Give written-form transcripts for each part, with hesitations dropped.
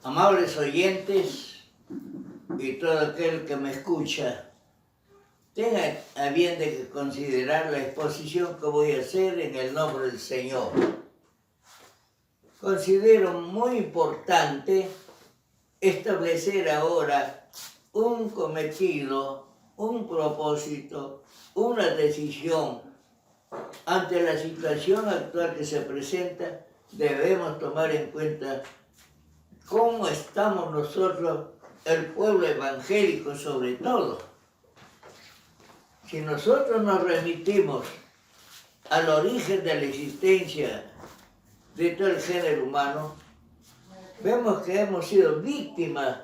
Amables oyentes y todo aquel que me escucha, tenga a bien de considerar la exposición que voy a hacer en el nombre del Señor. Considero muy importante establecer ahora un cometido, un propósito, una decisión. Ante la situación actual que se presenta, debemos tomar en cuenta cómo estamos nosotros, el pueblo evangélico sobre todo. Si nosotros nos remitimos al origen de la existencia de todo el género humano, vemos que hemos sido víctimas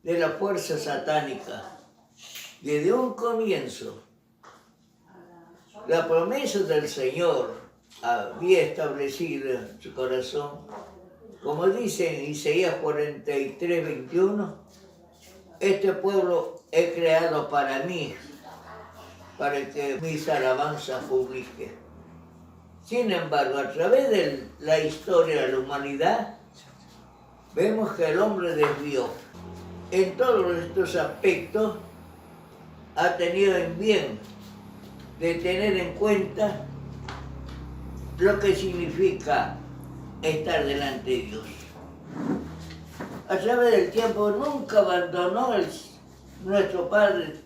de la fuerza satánica. Desde un comienzo, la promesa del Señor había establecido en su corazón, como dice en Isaías 43, 21, este pueblo he creado para mí, para que mis alabanzas publique. Sin embargo, a través de la historia de la humanidad, vemos que el hombre desvió. En todos estos aspectos ha tenido en bien de tener en cuenta lo que significa estar delante de Dios. A través del tiempo nunca abandonó nuestro Padre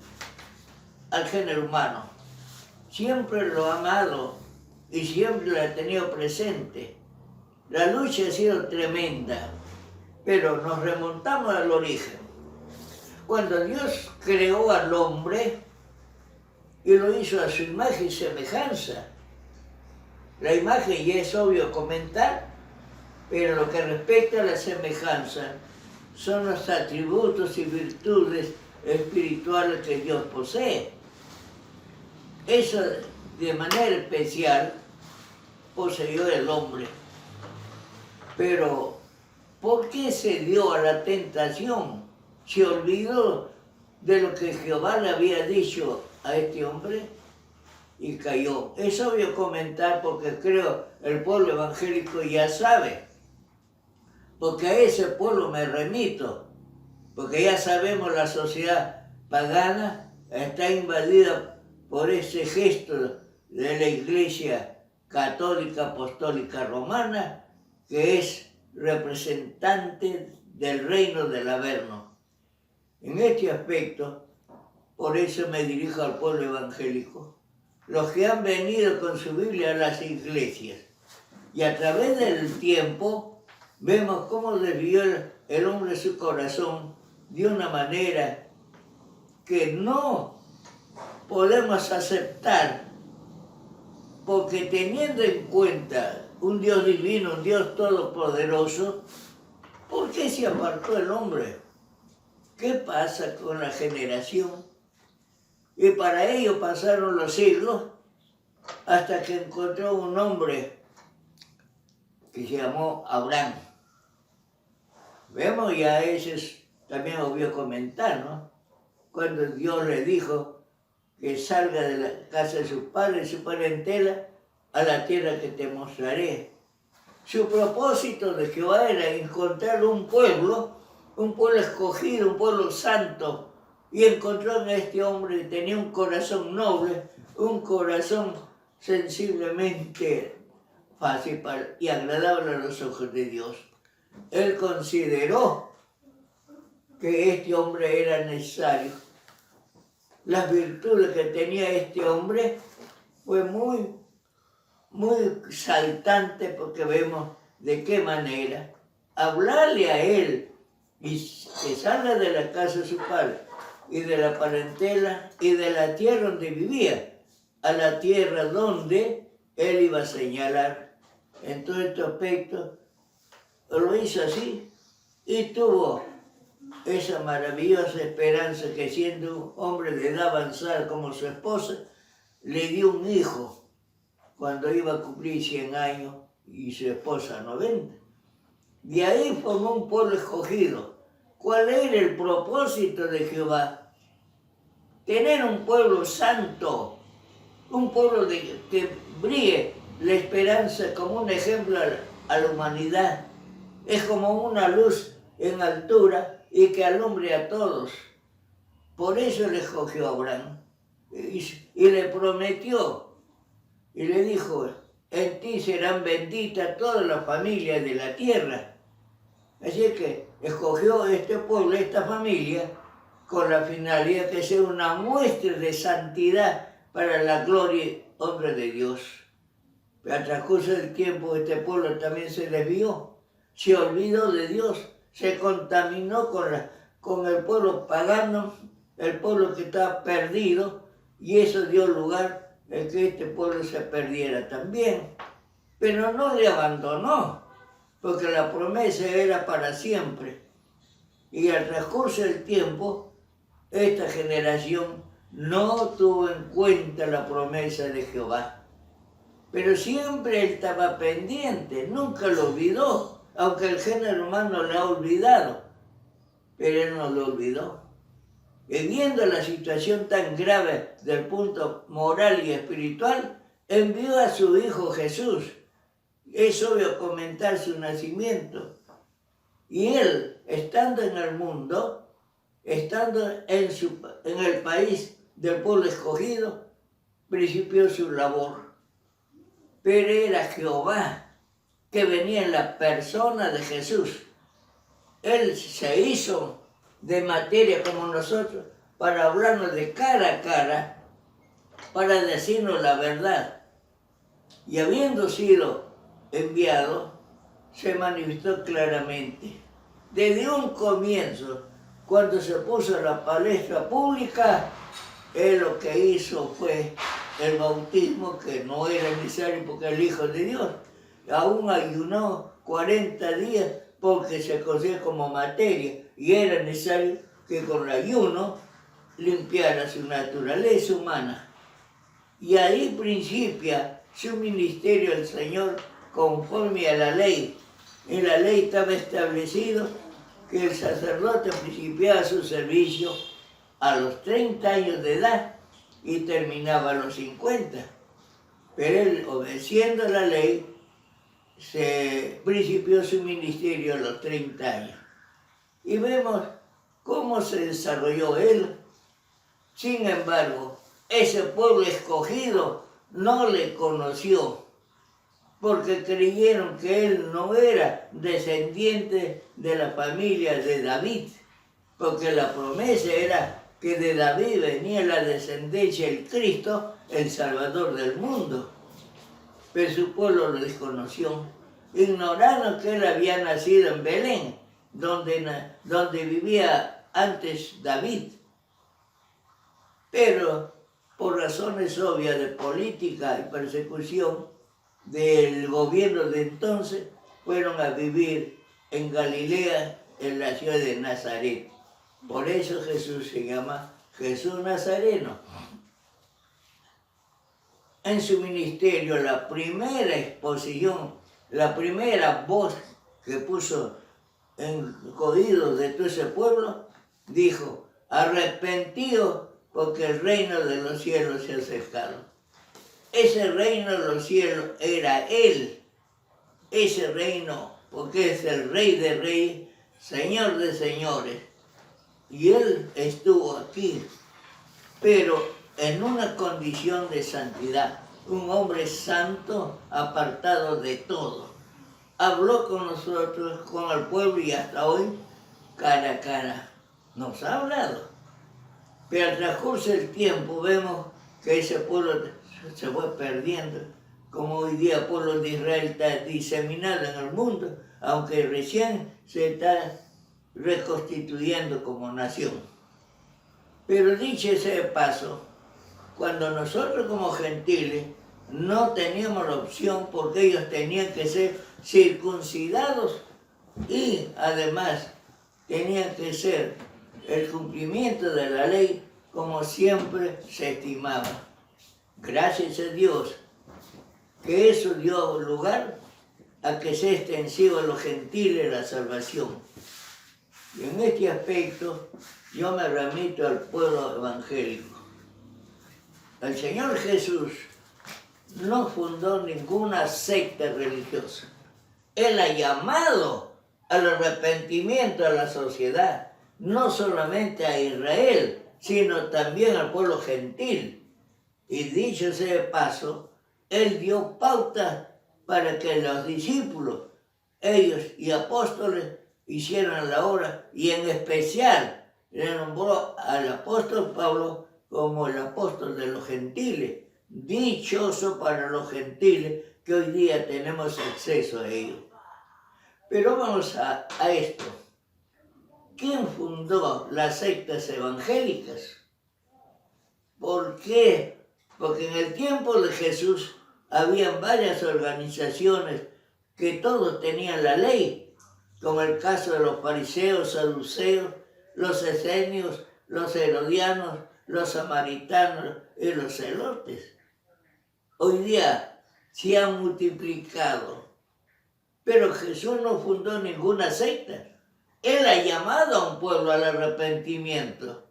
al género humano. Siempre lo ha amado y siempre lo ha tenido presente. La lucha ha sido tremenda, pero nos remontamos al origen. Cuando Dios creó al hombre y lo hizo a su imagen y semejanza, la imagen ya es obvio comentar, pero lo que respecta a la semejanza son los atributos y virtudes espirituales que Dios posee. Eso de manera especial poseyó el hombre. Pero, ¿por qué se dio a la tentación? ¿Se olvidó de lo que Jehová le había dicho a este hombre? Y cayó. Es obvio comentar porque creo el pueblo evangélico ya sabe. Porque a ese pueblo me remito. Porque ya sabemos la sociedad pagana está invadida por ese gesto de la Iglesia Católica Apostólica Romana, que es representante del reino del Averno. En este aspecto, por eso me dirijo al pueblo evangélico, los que han venido con su Biblia a las iglesias, y a través del tiempo vemos cómo desvió el hombre su corazón de una manera que no podemos aceptar, porque teniendo en cuenta un Dios divino, un Dios todopoderoso, ¿por qué se apartó el hombre? ¿Qué pasa con la generación? Y para ello pasaron los siglos hasta que encontró un hombre que se llamó Abraham. Vemos ya eso también obvio comentar, ¿no? Cuando Dios le dijo que salga de la casa de su padre y su parentela a la tierra que te mostraré. Su propósito de Jehová era encontrar un pueblo escogido, un pueblo santo, y encontró en este hombre que tenía un corazón noble, un corazón sensiblemente fácil y agradable a los ojos de Dios. Él consideró que este hombre era necesario. Las virtudes que tenía este hombre fue muy saltante, porque vemos de qué manera hablarle a él y que salga de la casa de su padre y de la parentela y de la tierra donde vivía a la tierra donde él iba a señalar. En todo este aspecto lo hizo así y tuvo esa maravillosa esperanza que, siendo un hombre de edad avanzada como su esposa, le dio un hijo cuando iba a cumplir 100 años y su esposa 90. De ahí formó un pueblo escogido. ¿Cuál era el propósito de Jehová? Tener un pueblo santo, un pueblo que brille la esperanza como un ejemplo a la humanidad. Es como una luz en altura y que alumbre a todos. Por eso le escogió a Abraham y le prometió y le dijo, en ti serán benditas todas las familias de la tierra. Así que escogió este pueblo, esta familia, con la finalidad de ser una muestra de santidad para la gloria y honra de Dios. Pero al transcurso del tiempo este pueblo también se desvió, se olvidó de Dios, se contaminó con el pueblo pagano, el pueblo que estaba perdido, y eso dio lugar a que este pueblo se perdiera también. Pero no le abandonó, porque la promesa era para siempre. Y al transcurso del tiempo, esta generación no tuvo en cuenta la promesa de Jehová. Pero siempre él estaba pendiente, nunca lo olvidó, aunque el género humano lo ha olvidado, pero él no lo olvidó. Y viendo la situación tan grave del punto moral y espiritual, envió a su Hijo Jesús. Es obvio comentar su nacimiento. Y él, estando en el mundo, estando en el país del pueblo escogido, principió su labor. Pero era Jehová que venía en la persona de Jesús. Él se hizo de materia como nosotros para hablarnos de cara a cara, para decirnos la verdad. Y habiendo sido enviado, se manifestó claramente. Desde un comienzo, cuando se puso en la palestra pública, él lo que hizo fue el bautismo, que no era necesario porque era el Hijo de Dios. Aún ayunó 40 días porque se considera como materia y era necesario que con el ayuno limpiara su naturaleza humana. Y ahí principia su ministerio al Señor conforme a la ley. En la ley estaba establecido que el sacerdote principiaba su servicio a los 30 años de edad y terminaba a los 50. Pero él, obedeciendo la ley, se principió su ministerio a los 30 años. Y vemos cómo se desarrolló él. Sin embargo, ese pueblo escogido no le conoció, porque creyeron que él no era descendiente de la familia de David, porque la promesa era que de David venía la descendencia del Cristo, el Salvador del mundo. Pero su pueblo lo desconoció, ignorando que él había nacido en Belén, donde vivía antes David. Pero por razones obvias de política y persecución del gobierno de entonces, fueron a vivir en Galilea, en la ciudad de Nazaret. Por eso Jesús se llama Jesús Nazareno. En su ministerio, la primera exposición, la primera voz que puso en oídos de todo ese pueblo, dijo, arrepentidos porque el reino de los cielos se ha acercado. Ese reino de los cielos era Él. Ese reino, porque es el Rey de Reyes, Señor de Señores. Y Él estuvo aquí, pero en una condición de santidad. Un hombre santo, apartado de todo. Habló con nosotros, con el pueblo y hasta hoy, cara a cara. Nos ha hablado. Pero al transcurso del tiempo vemos que ese pueblo se fue perdiendo, como hoy día el pueblo de Israel está diseminado en el mundo, aunque recién se está reconstituyendo como nación. Pero dicho ese paso, cuando nosotros como gentiles no teníamos la opción porque ellos tenían que ser circuncidados y además tenían que ser el cumplimiento de la ley como siempre se estimaba. Gracias a Dios que eso dio lugar a que sea extensivo a los gentiles la salvación. Y en este aspecto yo me remito al pueblo evangélico. El Señor Jesús no fundó ninguna secta religiosa. Él ha llamado al arrepentimiento a la sociedad, no solamente a Israel, sino también al pueblo gentil. Y dicho sea de paso, él dio pauta para que los discípulos, ellos y apóstoles, hicieran la obra, y en especial le nombró al apóstol Pablo como el apóstol de los gentiles. Dichoso para los gentiles que hoy día tenemos acceso a ellos. Pero vamos a esto. ¿Quién fundó las sectas evangélicas? ¿Por qué? Porque en el tiempo de Jesús habían varias organizaciones que todos tenían la ley, como el caso de los fariseos, saduceos, los esenios, los herodianos, los samaritanos y los celotes. Hoy día se han multiplicado, pero Jesús no fundó ninguna secta. Él ha llamado a un pueblo al arrepentimiento.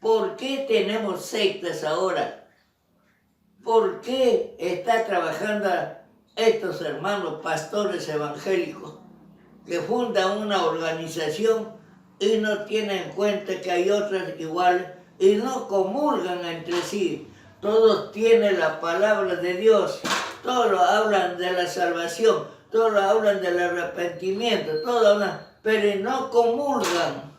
¿Por qué tenemos sectas ahora? ¿Por qué está trabajando estos hermanos pastores evangélicos que fundan una organización y no tienen en cuenta que hay otras iguales y no comulgan entre sí? Todos tienen la palabra de Dios, todos hablan de la salvación, todos hablan del arrepentimiento, todos hablan, pero no comulgan.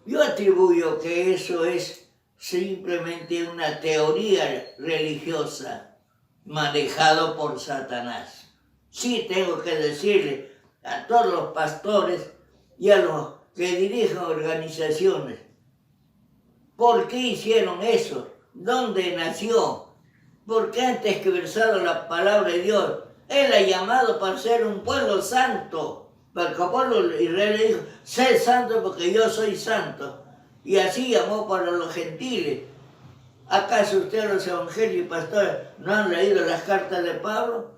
Yo atribuyo que eso es simplemente una teoría religiosa manejado por Satanás. Sí tengo que decirle a todos los pastores y a los que dirigen organizaciones, ¿por qué hicieron eso? ¿Dónde nació? Porque antes que versado la palabra de Dios, Él ha llamado para ser un pueblo santo. Porque el pueblo de Israel le dijo, sé santo porque yo soy santo. Y así llamó para los gentiles. ¿Acaso ustedes los evangélicos y pastores no han leído las cartas de Pablo?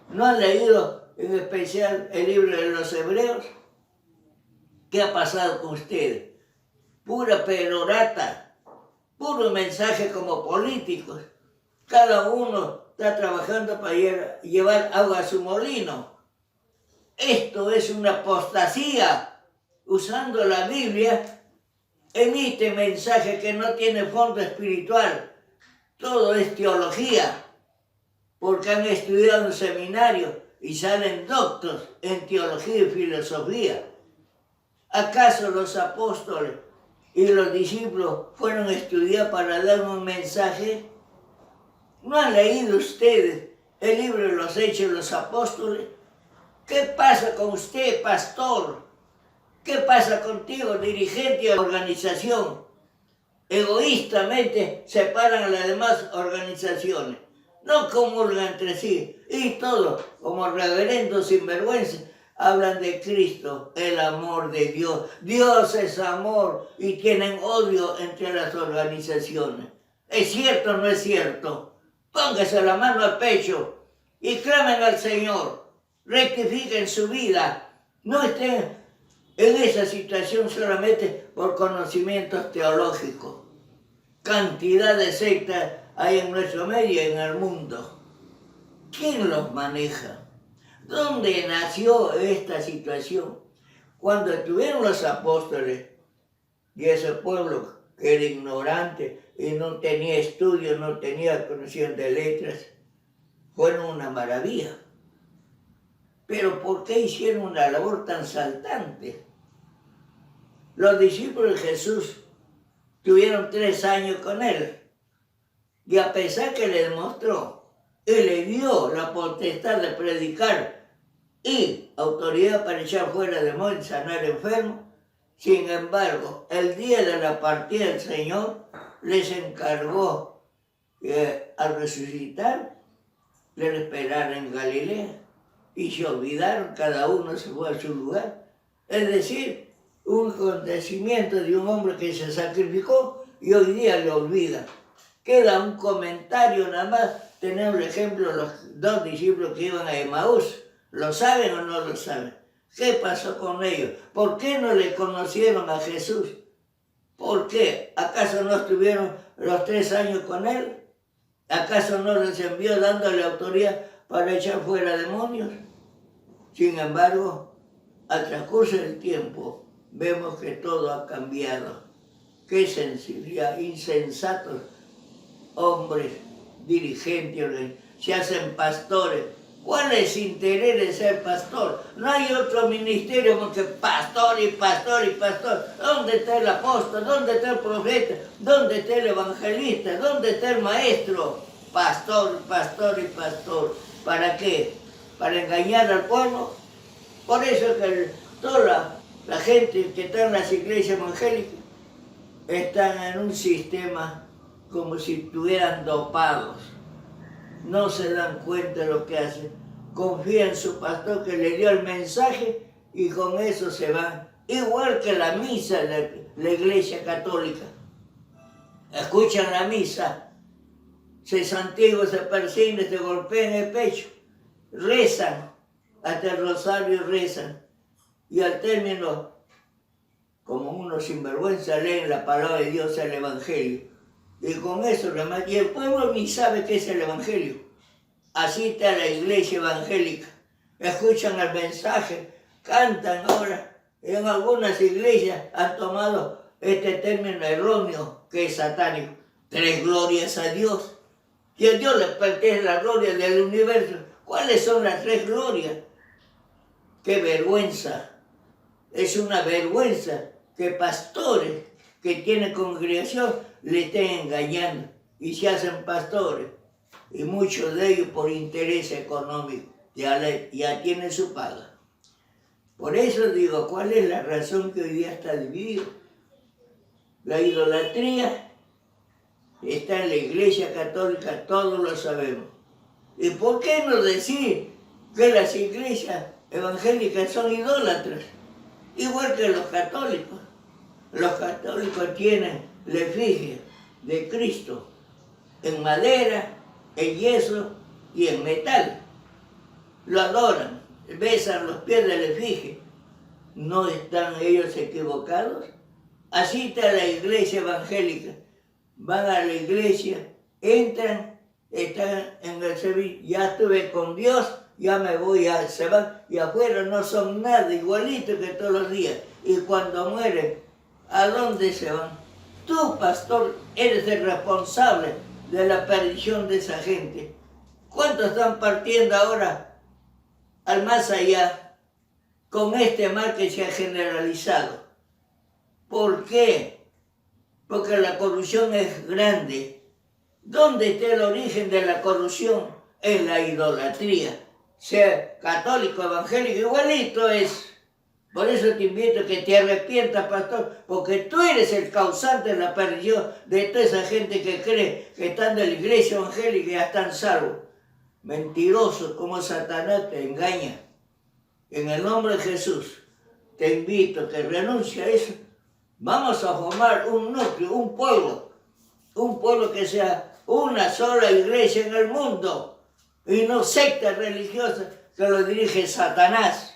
¿No han leído en especial el libro de los Hebreos? ¿Qué ha pasado con ustedes? Pura perorata, puro mensaje como políticos. Cada uno está trabajando para llevar agua a su molino. Esto es una apostasía. Usando la Biblia, emite mensaje que no tiene fondo espiritual. Todo es teología, porque han estudiado en seminario y salen doctos en teología y filosofía. ¿Acaso los apóstoles y los discípulos fueron a estudiar para dar un mensaje? ¿No han leído ustedes el libro de los Hechos de los Apóstoles? ¿Qué pasa con usted, pastor? ¿Qué pasa contigo, dirigente de organización? Egoístamente separan a las demás organizaciones. No comulgan entre sí. Y todos, como reverendos sinvergüenzas, hablan de Cristo, el amor de Dios. Dios es amor y tienen odio entre las organizaciones. ¿Es cierto o no es cierto? Póngase la mano al pecho y clamen al Señor. Rectifiquen su vida. No estén en esa situación solamente por conocimientos teológicos. Cantidad de sectas hay en nuestro medio y en el mundo. ¿Quién los maneja? ¿Dónde nació esta situación? Cuando estuvieron los apóstoles y ese pueblo que era ignorante y no tenía estudio, no tenía conocimiento de letras, fueron una maravilla. Pero ¿por qué hicieron una labor tan saltante? Los discípulos de Jesús tuvieron 3 años con él. Y a pesar que le demostró y le dio la potestad de predicar y autoridad para echar fuera demonios, sanar enfermos, sin embargo, el día de la partida del Señor les encargó al resucitar, le esperaran en Galilea. Y se olvidaron, cada uno se fue a su lugar. Es decir, un acontecimiento de un hombre que se sacrificó y hoy día le olvida. Queda un comentario nada más. Tenemos el ejemplo de los 2 discípulos que iban a Emaús. ¿Lo saben o no lo saben? ¿Qué pasó con ellos? ¿Por qué no le conocieron a Jesús? ¿Por qué? ¿Acaso no estuvieron los 3 años con él? ¿Acaso no les envió dándole autoridad para echar fuera demonios? Sin embargo, al transcurso del tiempo, vemos que todo ha cambiado. Qué sensibilidad, insensatos hombres, dirigentes, se hacen pastores. ¿Cuál es el interés de ser pastor? No hay otro ministerio más que pastor y pastor y pastor. ¿Dónde está el apóstol? ¿Dónde está el profeta? ¿Dónde está el evangelista? ¿Dónde está el maestro? Pastor, pastor y pastor. ¿Para qué? ¿Para engañar al pueblo? Por eso es que toda la gente que está en las iglesias evangélicas están en un sistema como si estuvieran dopados. No se dan cuenta de lo que hacen. Confían en su pastor que le dio el mensaje y con eso se van. Igual que la misa de la iglesia católica. Escuchan la misa, se santiguan, se persignan, se golpean el pecho, rezan, hasta el rosario rezan. Y al término, como unos sinvergüenza, leen la palabra de Dios, el Evangelio. Y con eso, y el pueblo ni sabe qué es el Evangelio. Así está la iglesia evangélica. Escuchan el mensaje, cantan ahora. En algunas iglesias han tomado este término erróneo que es satánico. 3 glorias a Dios. Y a Dios le pertenece la gloria del universo. ¿Cuáles son las 3 glorias? ¡Qué vergüenza! Es una vergüenza que pastores que tienen congregación le estén engañando y se hacen pastores. Y muchos de ellos por interés económico ya tienen su paga. Por eso digo, ¿cuál es la razón que hoy día está dividido? La idolatría está en la iglesia católica, todos lo sabemos. ¿Y por qué no decir que las iglesias evangélicas son idólatras? Igual que los católicos. Los católicos tienen la efigie de Cristo en madera, en yeso y en metal. Lo adoran, besan los pies de la efigie. ¿No están ellos equivocados? Así está la iglesia evangélica. Van a la iglesia, entran, están en el servicio, ya estuve con Dios, ya me voy, ya se van, y afuera no son nada, igualito que todos los días. Y cuando mueren, ¿a dónde se van? Tú, pastor, eres el responsable de la perdición de esa gente. ¿Cuántos están partiendo ahora al más allá con este mal que se ha generalizado? ¿Por qué? Porque la corrupción es grande. ¿Dónde está el origen de la corrupción? En la idolatría. Sea católico, evangélico, igualito es. Por eso te invito a que te arrepientas, pastor, porque tú eres el causante de la perdición de toda esa gente que cree que están de la iglesia evangélica y ya están salvos. Mentiroso, como Satanás te engaña. En el nombre de Jesús, te invito a que renuncie a eso. Vamos a formar un núcleo, un pueblo que sea una sola iglesia en el mundo y no secta religiosa que lo dirige Satanás.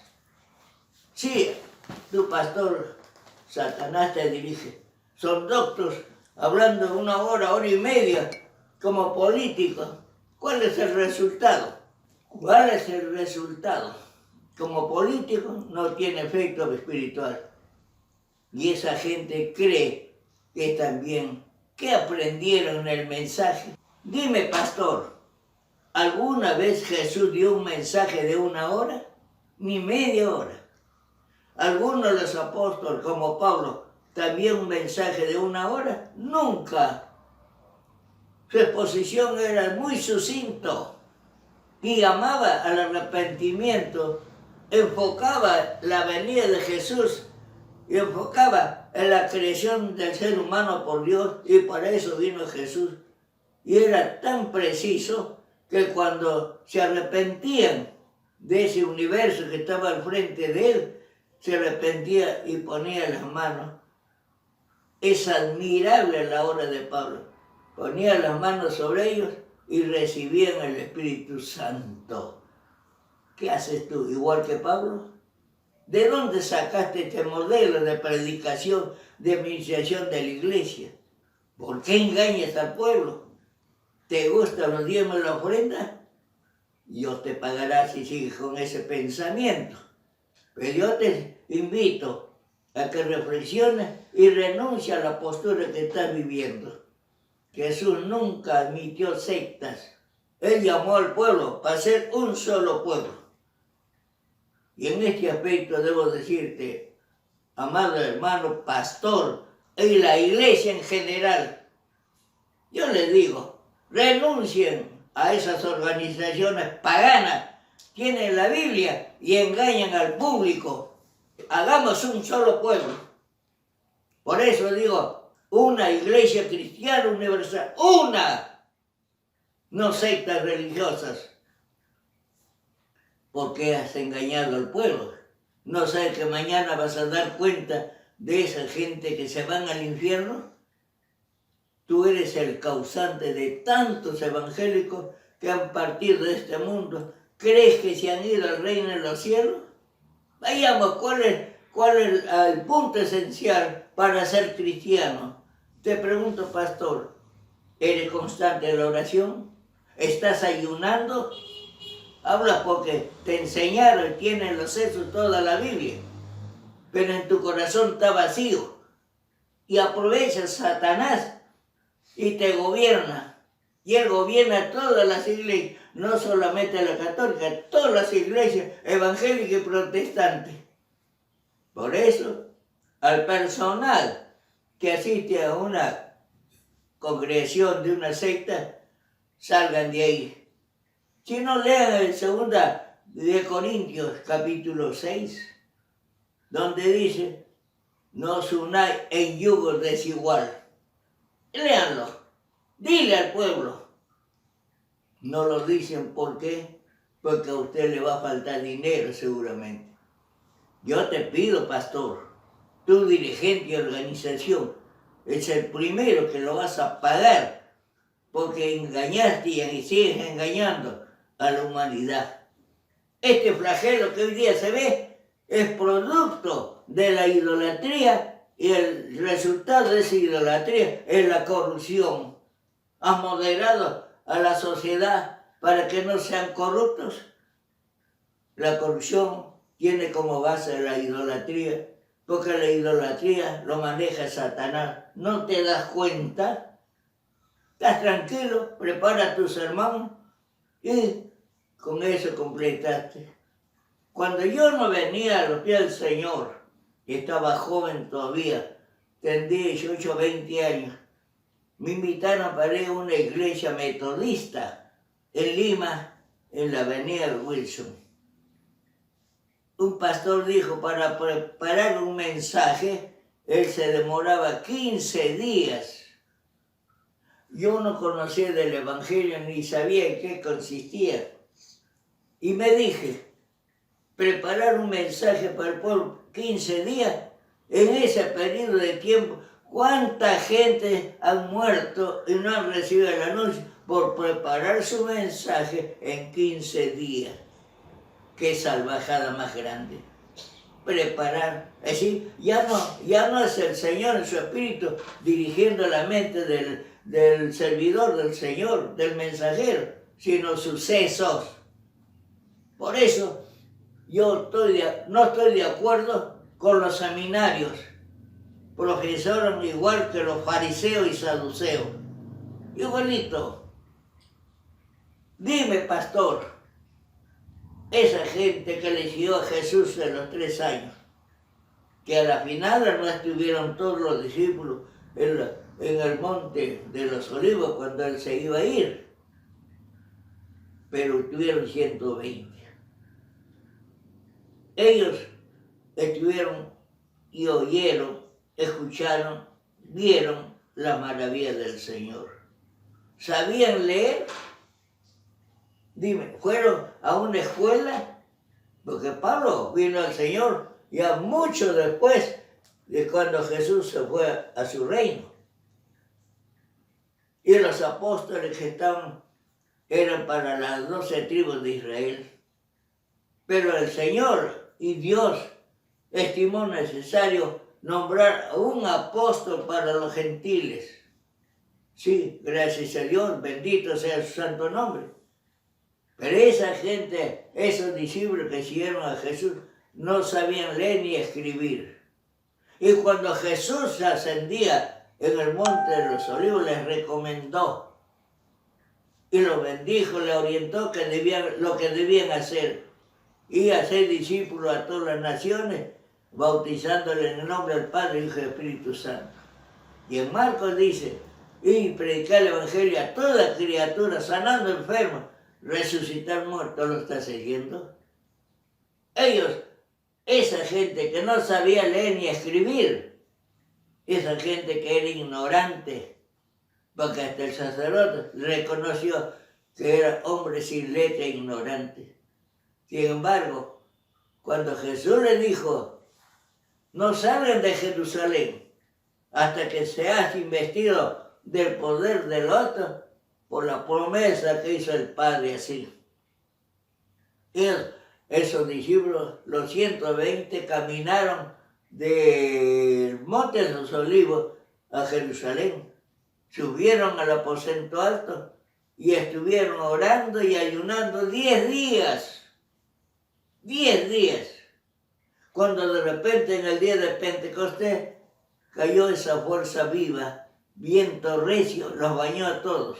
Sí, tu pastor, Satanás te dirige. Son doctos hablando 1 hora, 1 hora y media, como políticos. ¿Cuál es el resultado? ¿Cuál es el resultado? Como político no tiene efecto espiritual. Y esa gente cree que también, ¿qué aprendieron en el mensaje? Dime, pastor, ¿alguna vez Jesús dio un mensaje de 1 hora? Ni media hora. Algunos de los apóstoles, como Pablo, también un mensaje de 1 hora. Nunca. Su exposición era muy sucinto y llamaba al arrepentimiento, enfocaba la venida de Jesús y enfocaba en la creación del ser humano por Dios, y para eso vino Jesús. Y era tan preciso que cuando se arrepentían de ese universo que estaba al frente de él, se arrepentía y ponía las manos. Es admirable la obra de Pablo. Ponía las manos sobre ellos y recibían el Espíritu Santo. ¿Qué haces tú? ¿Igual que Pablo? ¿De dónde sacaste este modelo de predicación, de administración de la iglesia? ¿Por qué engañas al pueblo? ¿Te gustan los diezmos y la ofrenda? Dios te pagará si sigues con ese pensamiento. Pero yo te invito a que reflexiones y renuncies a la postura que estás viviendo. Jesús nunca admitió sectas. Él llamó al pueblo para ser un solo pueblo. Y en este aspecto debo decirte, amado hermano pastor, y la iglesia en general, yo les digo, renuncien a esas organizaciones paganas, tienen la Biblia y engañan al público. Hagamos un solo pueblo. Por eso digo, una iglesia cristiana universal, una, no sectas religiosas. Porque has engañado al pueblo. ¿No sabes que mañana vas a dar cuenta de esa gente que se van al infierno? Tú eres el causante de tantos evangélicos que han partido de este mundo. ¿Crees que se han ido al reino de los cielos? Vayamos, ¿cuál es el punto esencial para ser cristiano? Te pregunto, pastor, ¿eres constante en la oración? ¿Estás ayunando? Hablas porque te enseñaron y tienes los sesos toda la Biblia, pero en tu corazón está vacío y aprovecha Satanás y te gobierna. Y él gobierna todas las iglesias, no solamente la católica, todas las iglesias evangélicas y protestantes. Por eso, al personal que asiste a una congregación de una secta, salgan de ahí. Si no, lean el 2 de Corintios, capítulo 6, donde dice, no os unáis en yugo desigual. Léanlo, dile al pueblo. No lo dicen, ¿por qué? Porque a usted le va a faltar dinero seguramente. Yo te pido, pastor, tu dirigente y organización, es el primero que lo vas a pagar, porque engañaste y sigues engañando a la humanidad. Este flagelo que hoy día se ve es producto de la idolatría y el resultado de esa idolatría es la corrupción. ¿Has moderado a la sociedad para que no sean corruptos? La corrupción tiene como base la idolatría, porque la idolatría lo maneja Satanás. ¿No te das cuenta? ¿Estás tranquilo? Prepara tu sermón y con eso completaste. Cuando yo no venía a los pies del Señor, y estaba joven todavía, tendría 18 o 20 años, me invitaron para ir a una iglesia metodista en Lima, en la avenida Wilson. Un pastor dijo, para preparar un mensaje, él se demoraba 15 días. Yo no conocía del Evangelio ni sabía en qué consistía. Y me dije, preparar un mensaje para el pueblo 15 días, en ese periodo de tiempo, ¿cuánta gente ha muerto y no han recibido el anuncio por preparar su mensaje en 15 días? ¡Qué salvajada más grande! Preparar, es decir, ya no es el Señor en su espíritu dirigiendo la mente del servidor del Señor, del mensajero, sino sucesos. Por eso yo no estoy de acuerdo con los seminarios. Profesaron igual que los fariseos y saduceos. Igualito. Dime, pastor, esa gente que le siguió a Jesús en los 3 años, que a la final no estuvieron todos los discípulos en el monte de los olivos cuando él se iba a ir, pero estuvieron 120. Ellos estuvieron y oyeron, escucharon, vieron la maravilla del Señor. ¿Sabían leer? Dime, ¿fueron a una escuela? Porque Pablo vino al Señor ya mucho después de cuando Jesús se fue a su reino. Y los apóstoles que eran para las 12 tribus de Israel. Pero el Señor y Dios estimó necesario nombrar a un apóstol para los gentiles. Sí, gracias a Dios, bendito sea su santo nombre. Pero esa gente, esos discípulos que siguieron a Jesús, no sabían leer ni escribir. Y cuando Jesús ascendía en el monte de los Olivos, les recomendó y los bendijo, les orientó lo que debían hacer. Y hacer discípulos a todas las naciones, bautizándoles en el nombre del Padre, Hijo y Espíritu Santo. Y en Marcos dice, y predicar el Evangelio a toda criatura, sanando enfermos, resucitar muertos. ¿Lo está siguiendo? Ellos, esa gente que no sabía leer ni escribir, esa gente que era ignorante, porque hasta el sacerdote reconoció que era hombre sin letra e ignorante. Sin embargo, cuando Jesús le dijo, no salgan de Jerusalén hasta que seas investido del poder del otro, por la promesa que hizo el Padre así. Esos discípulos, los 120, caminaron del monte de los Olivos a Jerusalén, subieron al aposento alto y estuvieron orando y ayunando 10 días. 10 días. Cuando de repente en el día de Pentecostés cayó esa fuerza viva, viento recio, los bañó a todos.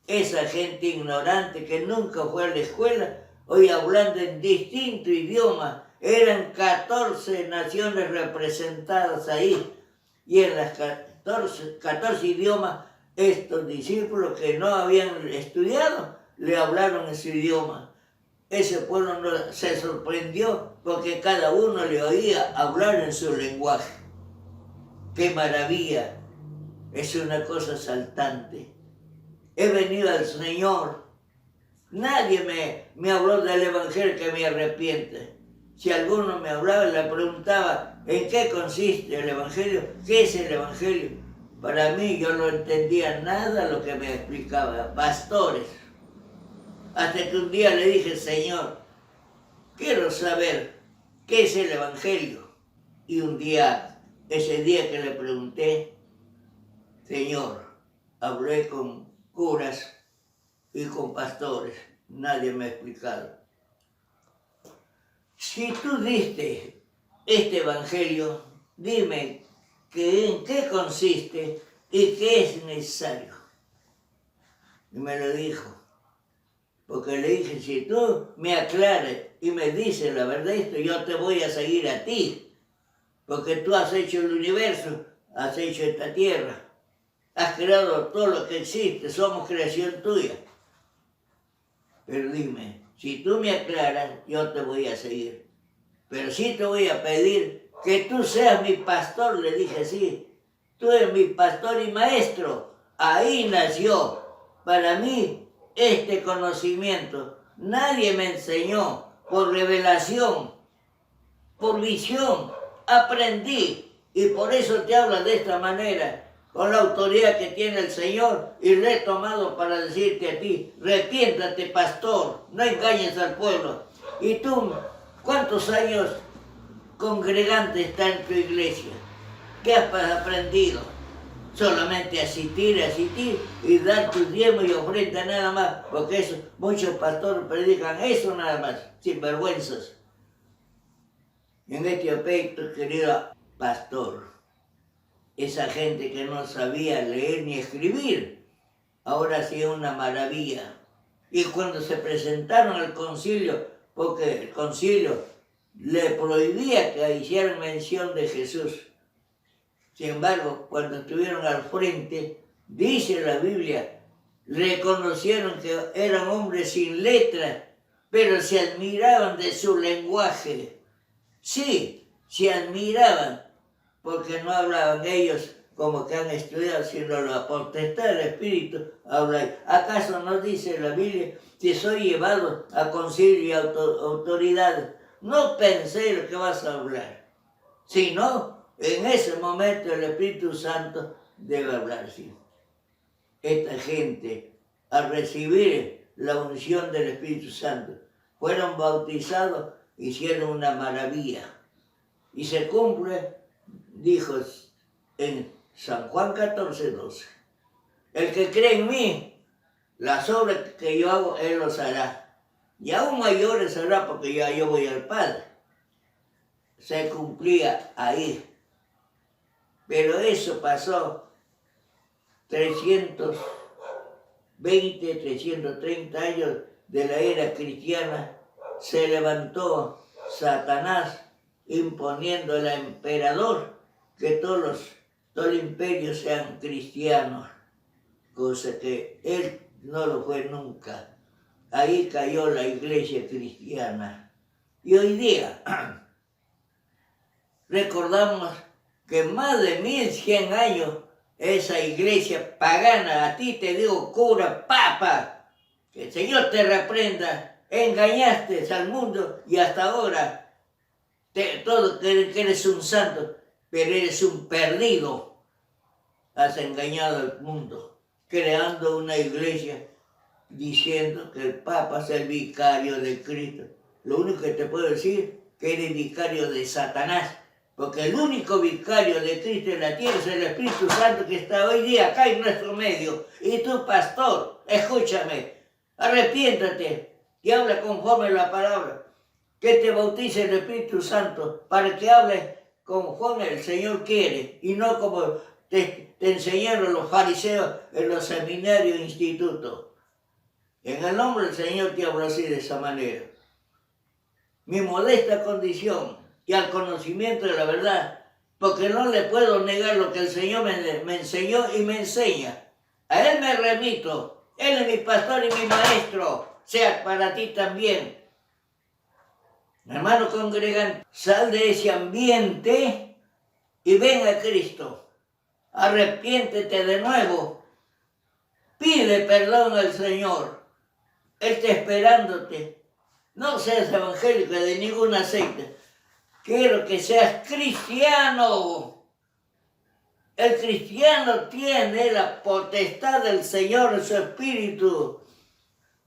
Esa gente ignorante que nunca fue a la escuela, hoy hablando en distinto idioma, eran 14 naciones representadas ahí. Y en las 14 idiomas, estos discípulos que no habían estudiado, le hablaron en su idioma. Ese pueblo se sorprendió porque cada uno le oía hablar en su lenguaje. ¡Qué maravilla! Es una cosa saltante. He venido al Señor. Nadie me habló del Evangelio que me arrepiente. Si alguno me hablaba, le preguntaba, ¿en qué consiste el Evangelio? ¿Qué es el Evangelio? Para mí, yo no entendía nada lo que me explicaba. Pastores. Hasta que un día le dije, Señor, quiero saber qué es el Evangelio. Y un día, ese día que le pregunté, Señor, hablé con curas y con pastores, nadie me ha explicado. Si tú diste este Evangelio, dime en qué consiste y qué es necesario. Y me lo dijo. Porque le dije, si tú me aclaras y me dices la verdad esto, yo te voy a seguir a ti. Porque tú has hecho el universo, has hecho esta tierra. Has creado todo lo que existe, somos creación tuya. Pero dime, si tú me aclaras, yo te voy a seguir. Pero sí te voy a pedir que tú seas mi pastor, le dije así. Tú eres mi pastor y maestro. Ahí nació. Para mí, este conocimiento, nadie me enseñó por revelación, por visión, aprendí y por eso te hablo de esta manera, con la autoridad que tiene el Señor y lo he tomado para decirte a ti, arrepiéntate pastor, no engañes al pueblo. Y tú, ¿cuántos años congregante está en tu iglesia? ¿Qué has aprendido? Solamente asistir y dar tu diezmo y ofrenda nada más, porque eso, muchos pastores predican eso nada más, sin vergüenzas. En este aspecto, querido pastor, esa gente que no sabía leer ni escribir, ahora sí es una maravilla. Y cuando se presentaron al concilio, porque el concilio le prohibía que hicieran mención de Jesús, sin embargo, cuando estuvieron al frente, dice la Biblia, reconocieron que eran hombres sin letra, pero se admiraban de su lenguaje. Sí, se admiraban, porque no hablaban ellos como que han estudiado, sino la potestad del Espíritu habla. ¿Acaso no dice la Biblia que soy llevado a concilio y autoridad? No pensé lo que vas a hablar, sino en ese momento el Espíritu Santo debe hablar así. Esta gente, al recibir la unción del Espíritu Santo, fueron bautizados, hicieron una maravilla. Y se cumple, dijo en San Juan 14:12, el que cree en mí, las obras que yo hago, él los hará. y aún mayores será porque ya yo voy al Padre. Se cumplía ahí. Pero eso pasó 320, 330 años de la era cristiana. Se levantó Satanás imponiendo al emperador que todo el imperio sean cristianos, cosa que él no lo fue nunca. Ahí cayó la iglesia cristiana. Y hoy día recordamos que más de 1100 años esa iglesia pagana, a ti te digo cura, papa, que el Señor te reprenda, engañaste al mundo y hasta ahora todo creen que eres un santo, pero eres un perdido. Has engañado al mundo, creando una iglesia diciendo que el Papa es el vicario de Cristo. Lo único que te puedo decir que eres vicario de Satanás, porque el único vicario de Cristo en la tierra es el Espíritu Santo que está hoy día acá en nuestro medio. Y tú, pastor, escúchame, arrepiéntate y habla conforme a la palabra. Que te bautice el Espíritu Santo para que hables conforme el Señor quiere y no como te enseñaron los fariseos en los seminarios e institutos. En el nombre del Señor te hablo así de esa manera. Mi modesta condición y al conocimiento de la verdad, porque no le puedo negar lo que el Señor me enseñó y me enseña. A Él me remito. Él es mi pastor y mi maestro. Sea para ti también. Hermano congregante, sal de ese ambiente y ven a Cristo. Arrepiéntete de nuevo. Pide perdón al Señor. Él está esperándote. No seas evangélico de ninguna secta. Quiero que seas cristiano. El cristiano tiene la potestad del Señor en su espíritu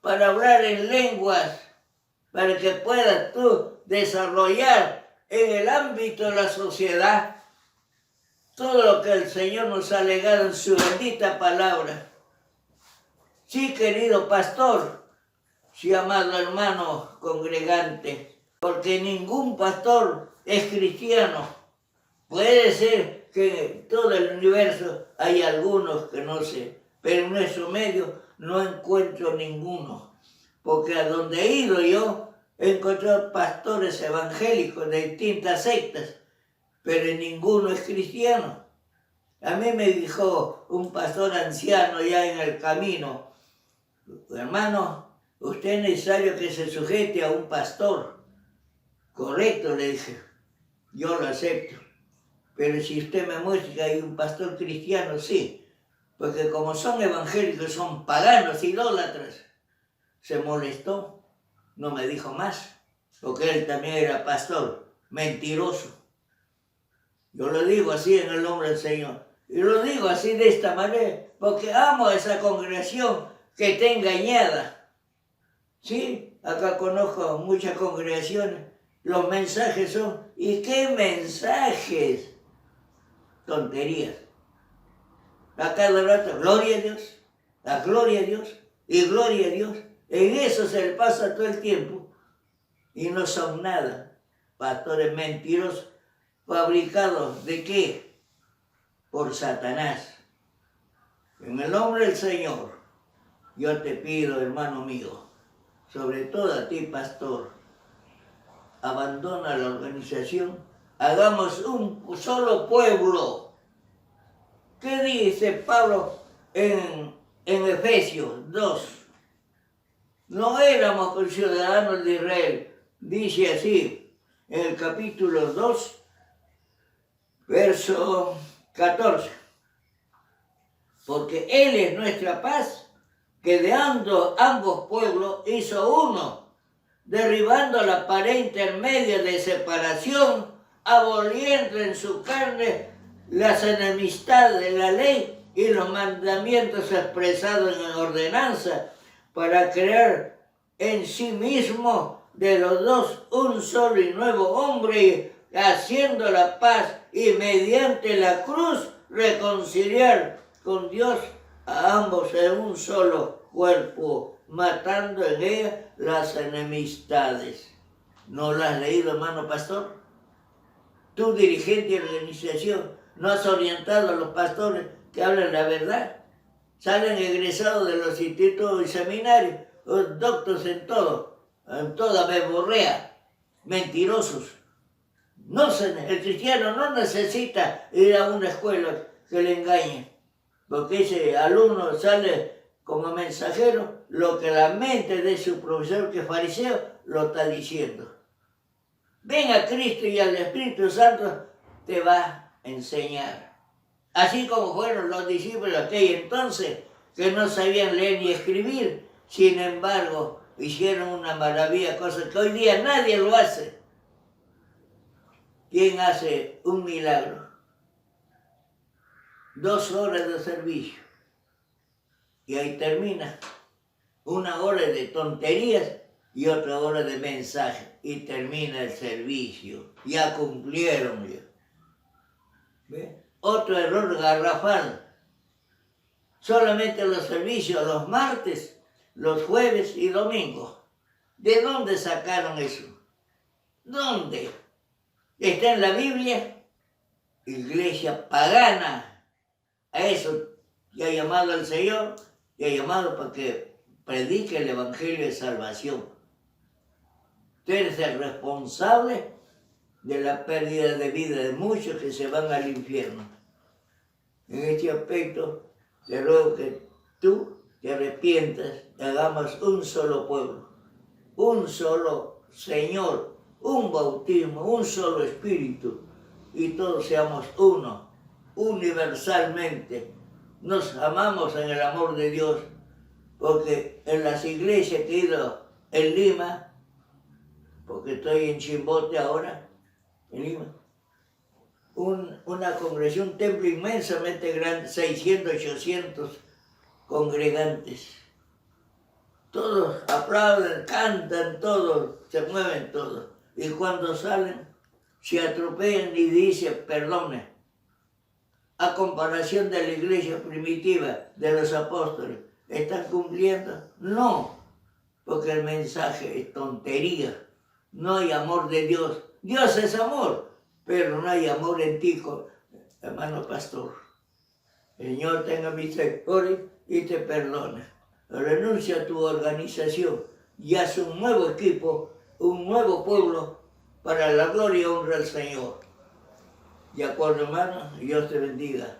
para hablar en lenguas, para que puedas tú desarrollar en el ámbito de la sociedad todo lo que el Señor nos ha legado en su bendita palabra. Sí, querido pastor, sí, amado hermano congregante, porque ningún pastor es cristiano. Puede ser que en todo el universo hay algunos que no sé, pero en nuestro medio no encuentro ninguno. Porque a donde he ido yo, he encontrado pastores evangélicos de distintas sectas, pero ninguno es cristiano. A mí me dijo un pastor anciano ya en el camino: hermano, usted es necesario que se sujete a un pastor. Correcto, le dije, yo lo acepto. Pero si usted me muestra que hay un pastor cristiano, sí. Porque como son evangélicos, son paganos, idólatras. Se molestó, no me dijo más, porque él también era pastor, mentiroso. Yo lo digo así en el nombre del Señor. Y lo digo así de esta manera, porque amo a esa congregación que está engañada. Sí, acá conozco muchas congregaciones. Los mensajes son, ¿y qué mensajes? Tonterías. A cada rato, gloria a Dios, la gloria a Dios y gloria a Dios. En eso se le pasa todo el tiempo. Y no son nada. Pastores mentirosos, fabricados ¿de qué? Por Satanás. En el nombre del Señor, yo te pido, hermano mío, sobre todo a ti, pastor, abandona la organización, hagamos un solo pueblo. ¿Qué dice Pablo en Efesios 2? No éramos ciudadanos de Israel. Dice así, en el capítulo 2, verso 14. Porque Él es nuestra paz, que de ambos pueblos hizo uno, derribando la pared intermedia de separación, aboliendo en su carne las enemistades de la ley y los mandamientos expresados en la ordenanza, para crear en sí mismo de los dos un solo y nuevo hombre, haciendo la paz y mediante la cruz reconciliar con Dios a ambos en un solo cuerpo, matando en ella las enemistades. ¿No lo has leído, hermano pastor? Tú, dirigente de organización, ¿no has orientado a los pastores que hablan la verdad? Salen egresados de los institutos y seminarios, doctos en todo, en toda verborrea, mentirosos. El cristiano no necesita ir a una escuela que le engañe, porque ese alumno sale como mensajero lo que la mente de su profesor, que es fariseo, lo está diciendo. Ven a Cristo y al Espíritu Santo te va a enseñar. Así como fueron los discípulos de aquel entonces, que no sabían leer ni escribir, sin embargo, hicieron una maravilla, cosa que hoy día nadie lo hace. ¿Quién hace un milagro? 2 horas de servicio. Y ahí termina. 1 hora de tonterías y otra hora de mensaje. Y termina el servicio. Ya cumplieron. Ya. ¿Ve? Otro error garrafal. Solamente los servicios los martes, los jueves y domingos. ¿De dónde sacaron eso? ¿Dónde? Está en la Biblia. Iglesia pagana. A eso ya ha llamado al Señor, y ha llamado para que predique el Evangelio de salvación. Tú eres el responsable de la pérdida de vida de muchos que se van al infierno. En este aspecto, te ruego que tú te arrepientas y hagamos un solo pueblo, un solo Señor, un bautismo, un solo Espíritu, y todos seamos uno, universalmente. Nos amamos en el amor de Dios, porque en las iglesias que he ido en Lima, porque estoy en Chimbote ahora, en Lima, una congregación, un templo inmensamente grande, 600, 800 congregantes. Todos aplauden, cantan, todos, se mueven todos. Y cuando salen, se atropellan y dicen, perdone. A comparación de la iglesia primitiva, de los apóstoles, ¿están cumpliendo? No, porque el mensaje es tontería. No hay amor de Dios. Dios es amor, pero no hay amor en ti, hermano pastor. El Señor tenga misericordia y te perdone. Renuncia a tu organización y haz un nuevo equipo, un nuevo pueblo para la gloria y honra al Señor. De acuerdo, hermano, Dios te bendiga.